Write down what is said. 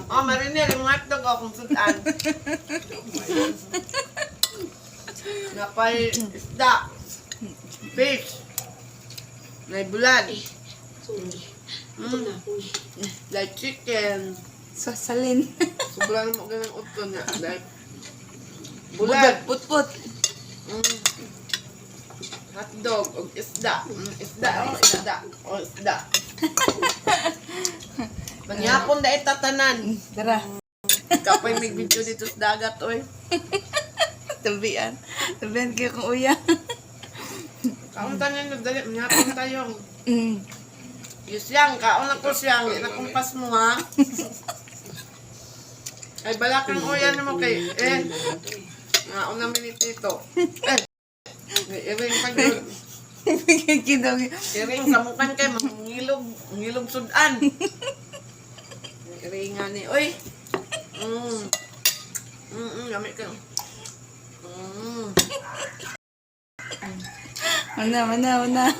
Oh, marinir, yung hotdog akong sudan. Napay isda. Fish. May bulan. Like chicken. Sasalin. Sobrang mo ganang utto niya. Like bulan. Put-put. Hotdog. O isda. Isda. O isda. O isda. Manyapon da itatanan. Tara. Kapay may video dito sa dagat, oy. Tabian. Tabian kayo kung uya. Kauntan niya nagdali. Manyapon tayo. Mm. Yung siyang, kaon ako siyang. Inakumpas mo, ha? Ay, balakang uyan mo kay, nauna minitito. Iring pag yun. Kidong. Iring sa mukan kay, mangilog sudan. Iring nga ni, oy. Gamit ka. Mana.